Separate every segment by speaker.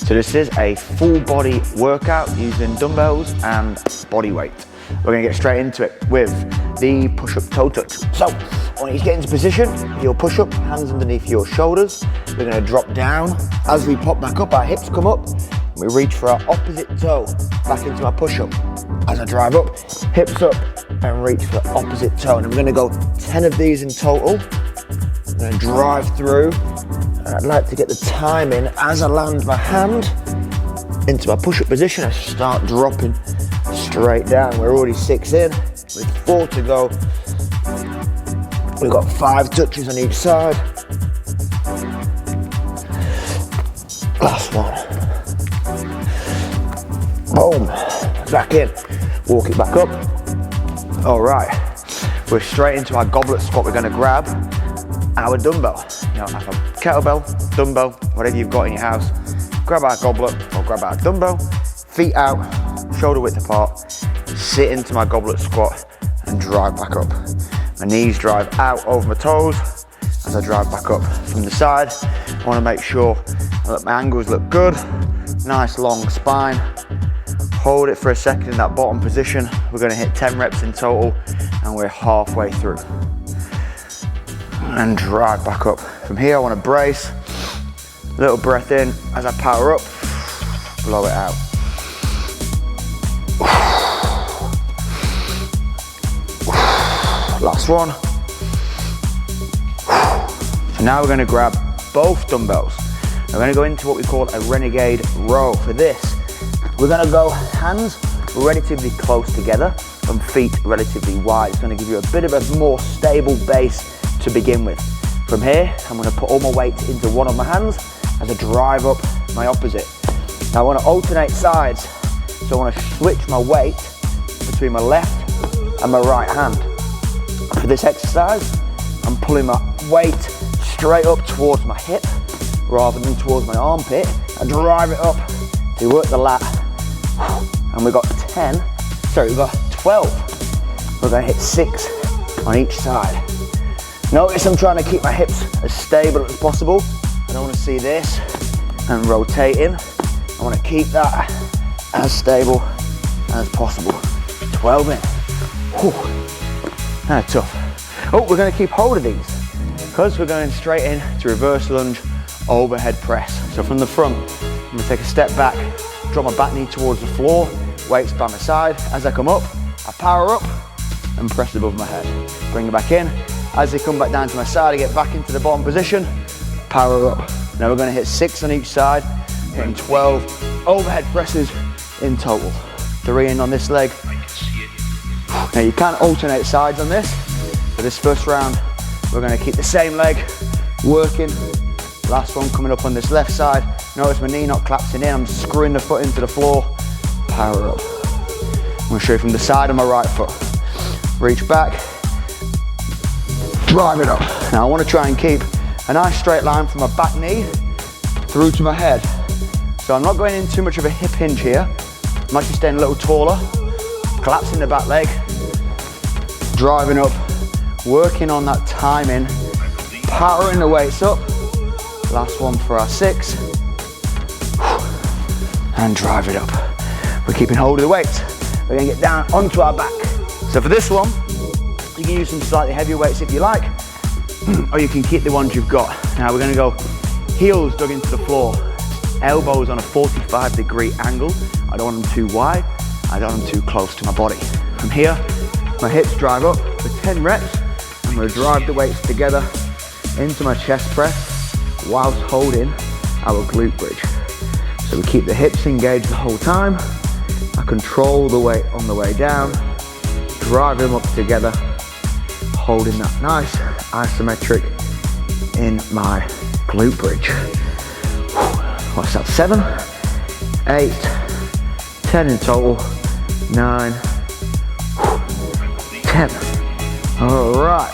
Speaker 1: So this is a full body workout using dumbbells and body weight. We're gonna get straight into it with the push-up toe touch. So, I want you to get into position, your push-up, hands underneath your shoulders. We're gonna drop down. As we pop back up, our hips come up. We reach for our opposite toe back into our push-up. As I drive up, hips up, and reach for opposite toe. And we're gonna go 10 of these in total. I'm gonna drive through. And I'd like to get the time in as I land my hand into my push-up position. I start dropping straight down. We're already 6 in, with 4 to go. We've got 5 touches on each side. Last one. Boom, back in. Walk it back up. All right, we're straight into our goblet squat. We're gonna grab our dumbbell. You know, like a kettlebell, dumbbell, whatever you've got in your house. Grab our goblet or grab our dumbbell, feet out, shoulder width apart, sit into my goblet squat and drive back up. My knees drive out over my toes as I drive back up. From the side, I want to make sure that my angles look good, nice long spine. Hold it for a second in that bottom position. We're going to hit 10 reps in total and we're halfway through. And drive back up. From here I want to brace, little breath in as I power up, blow it out. Last one. So now we're going to grab both dumbbells. We're going to go into what we call a renegade row. For this, we're going to go hands relatively close together and feet relatively wide. It's going to give you a bit of a more stable base to begin with. From here, I'm going to put all my weight into one of my hands as I drive up my opposite. Now I want to alternate sides, so I want to switch my weight between my left and my right hand. For this exercise, I'm pulling my weight straight up towards my hip rather than towards my armpit. I drive it up to work the lat, and we've got 12. We're going to hit 6 on each side. Notice I'm trying to keep my hips as stable as possible. I don't want to see this and rotating. I want to keep that as stable as possible. 12 in. Whew. That's tough. Oh, we're going to keep hold of these because we're going straight in to reverse lunge overhead press. So from the front, I'm going to take a step back, drop my back knee towards the floor, weights by my side. As I come up, I power up and press above my head. Bring it back in. As they come back down to my side, I get back into the bottom position, power up. Now we're going to hit 6 on each side, hitting 12 overhead presses in total. 3 in on this leg. Now you can alternate sides on this. For this first round, we're going to keep the same leg working. Last one coming up on this left side. Notice my knee not collapsing in, I'm screwing the foot into the floor, power up. I'm going to show you from the side of my right foot. Reach back, drive it up. Now I want to try and keep a nice straight line from my back knee through to my head. So I'm not going in too much of a hip hinge here. I'm actually staying a little taller, collapsing the back leg, driving up, working on that timing, powering the weights up. Last one for our 6. And drive it up. We're keeping hold of the weights. We're going to get down onto our back. So for this one, you can use some slightly heavier weights if you like, or you can keep the ones you've got. Now we're going to go heels dug into the floor, elbows on a 45-degree angle. I don't want them too wide, I don't want them too close to my body. From here, my hips drive up for 10 reps. I'm going to drive the weights together into my chest press whilst holding our glute bridge. So we keep the hips engaged the whole time. I control the weight on the way down, drive them up together, holding that nice isometric in my glute bridge. What's that? 7, 8, 10 in total, 9, 10. All right.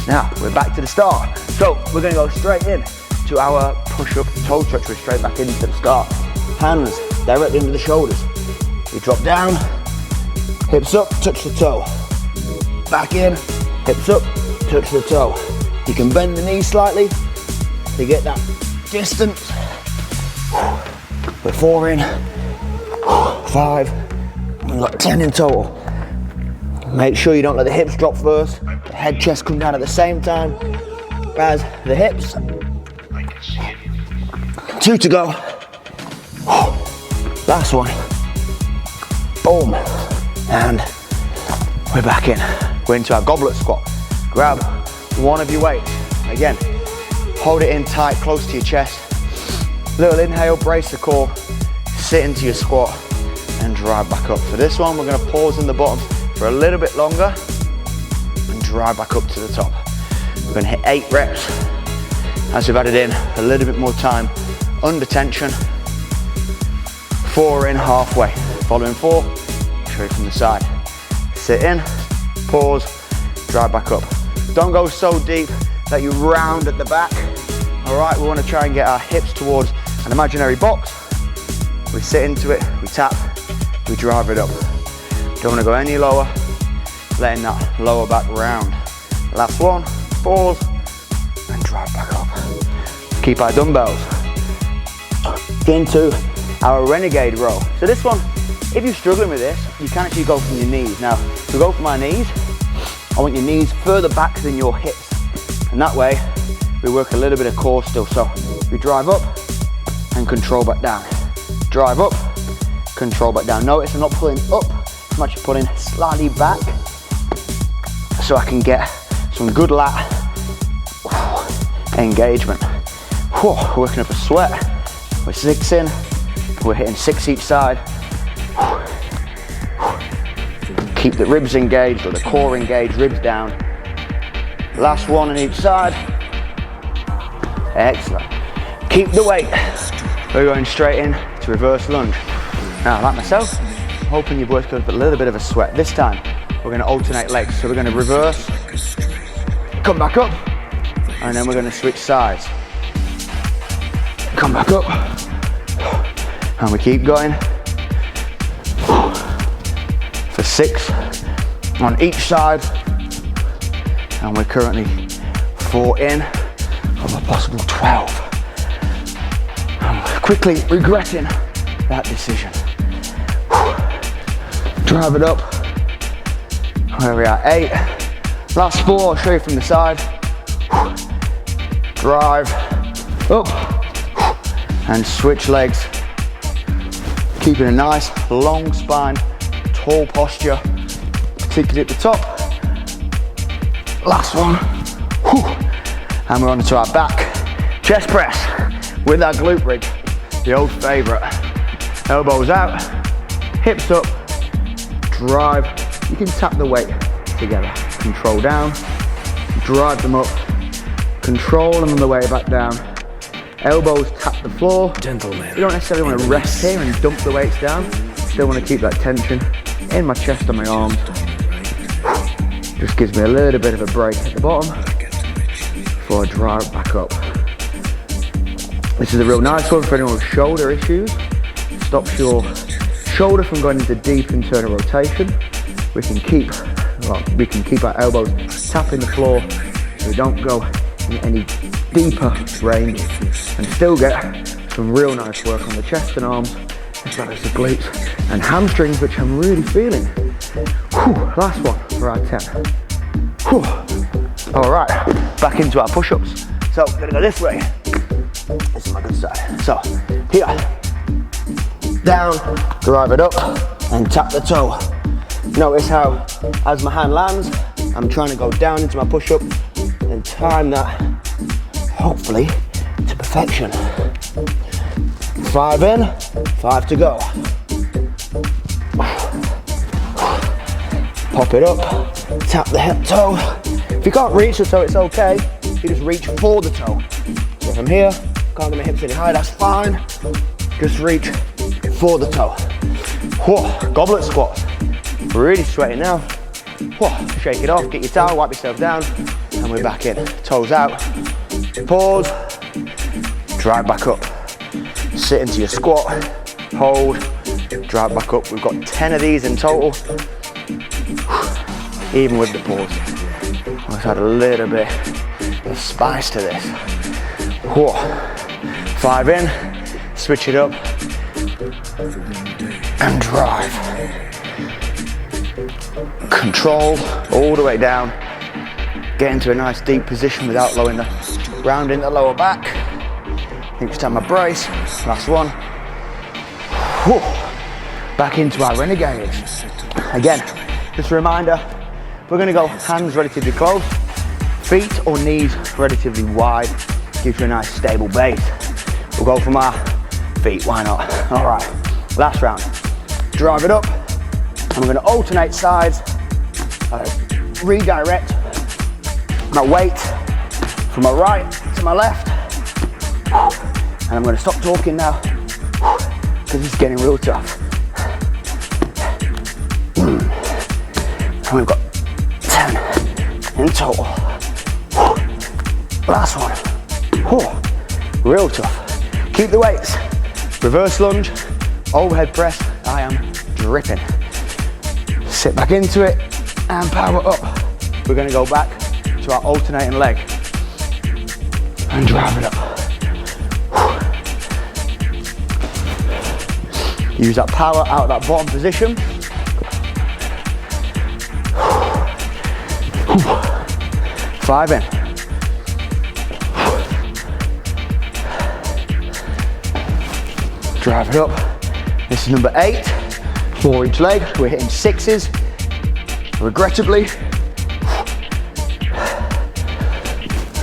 Speaker 1: Now we're back to the start. So we're going to go straight in to our push-up toe touch. We're straight back into the start. Hands directly into the shoulders. We drop down, hips up, touch the toe. Back in, hips up, touch the toe. You can bend the knee slightly to get that distance. We're 4 in, 5, we've got 10 in total. Make sure you don't let the hips drop first. The head, chest come down at the same time as the hips. 2 to go. Last one. Boom. And we're back in. We're into our goblet squat. Grab one of your weights. Again, hold it in tight, close to your chest. Little inhale, brace the core, sit into your squat and drive back up. For this one, we're gonna pause in the bottom for a little bit longer and drive back up to the top. We're gonna hit 8 reps as we've added in a little bit more time under tension. 4 in, halfway. Following 4, show it from the side. Sit in, pause, drive back up. Don't go so deep that you round at the back. All right, we want to try and get our hips towards an imaginary box. We sit into it, we tap, we drive it up. Don't want to go any lower, letting that lower back round. Last one, pause, and drive back up. Keep our dumbbells. Into our renegade row. So this one, if you're struggling with this, you can actually go from your knees. Now, to go for my knees, I want your knees further back than your hips. And that way, we work a little bit of core still. So we drive up and control back down. Drive up, control back down. Notice I'm not pulling up, I'm actually pulling slightly back so I can get some good lat engagement. Working up a sweat. We're 6 in, we're hitting 6 each side. Keep the ribs engaged or the core engaged, ribs down. Last one on each side. Excellent. Keep the weight. We're going straight in to reverse lunge. Now, like myself, I'm hoping you've worked up a little bit of a sweat. This time, we're going to alternate legs. So we're going to reverse, come back up, and then we're going to switch sides. Come back up, and we keep going for 6 on each side, and we're currently 4 in of a possible 12. I'm quickly regretting that decision. Drive it up. Where we are, 8. Last 4, I'll show you from the side. Drive up and switch legs. Keeping a nice long spine, tall posture, particularly at the top. Last one. And we're on to our back. Chest press with our glute bridge, the old favorite. Elbows out, hips up, drive. You can tap the weight together. Control down, drive them up, control them on the way back down. Elbows tap the floor. Gentlemen. You don't necessarily want to rest here and dump the weights down. Still want to keep that tension in my chest and my arms. Just gives me a little bit of a break at the bottom before I drive back up. This is a real nice one for anyone with shoulder issues. Stops your shoulder from going into deep internal rotation. We can keep our elbows tapping the floor so we don't go in any deeper range and still get some real nice work on the chest and arms, as well as the glutes and hamstrings, which I'm really feeling. Last one for our 10. All right, back into our push-ups. So we're gonna go this way. This is my good side. So here, down, drive it up, and tap the toe. Notice how, as my hand lands, I'm trying to go down into my push-up and time that, hopefully, to perfection. 5 in, 5 to go. Pop it up, tap the hip toe. If you can't reach the toe, it's okay. You just reach for the toe. So if I'm here, can't get my hips any higher, that's fine. Just reach for the toe. Goblet squats. Really sweating now. Shake it off, get your towel, wipe yourself down, and we're back in. Toes out, pause, drive back up. Sit into your squat, hold, drive back up. We've got 10 of these in total, even with the pause. Let's add a little bit of spice to this. 5 in, switch it up, and drive. Control all the way down. Get into a nice deep position without lowering the ground in the lower back. Extend my brace. Last one. Whew. Back into our renegades. Again, just a reminder, we're going to go hands relatively close, feet or knees relatively wide. Gives you a nice stable base. We'll go from our feet, why not? All right, last round. Drive it up, and we're going to alternate sides. Redirect my weight from my right to my left. And I'm going to stop talking now because it's getting real tough. And we've got 10 in total. Last one. Real tough. Keep the weights. Reverse lunge, overhead press. I am dripping. Sit back into it and power up. We're going to go back to our alternating leg and drive it up. Use that power out of that bottom position. 5 in. Drive it up. This is number 8. 4 each leg. We're hitting 6s. Regrettably.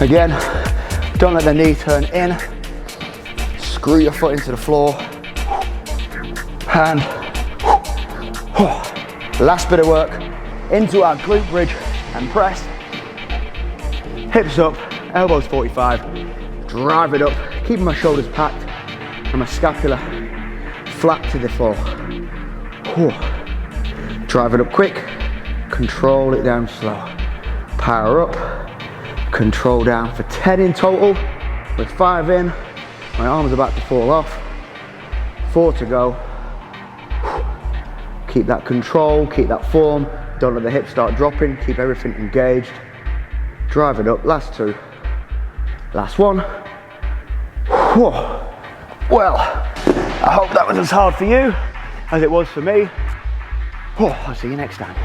Speaker 1: Again, don't let the knee turn in. Screw your foot into the floor. And last bit of work into our glute bridge and press. Hips up, elbows 45. Drive it up, keeping my shoulders packed and my scapula flat to the floor. Drive it up quick, control it down slow. Power up, control down for 10 in total. With 5 in, my arm's about to fall off. 4 to go. Keep that control, keep that form. Don't let the hips start dropping, keep everything engaged. Drive it up, last 2. Last 1. Well, I hope that was as hard for you as it was for me. I'll see you next time.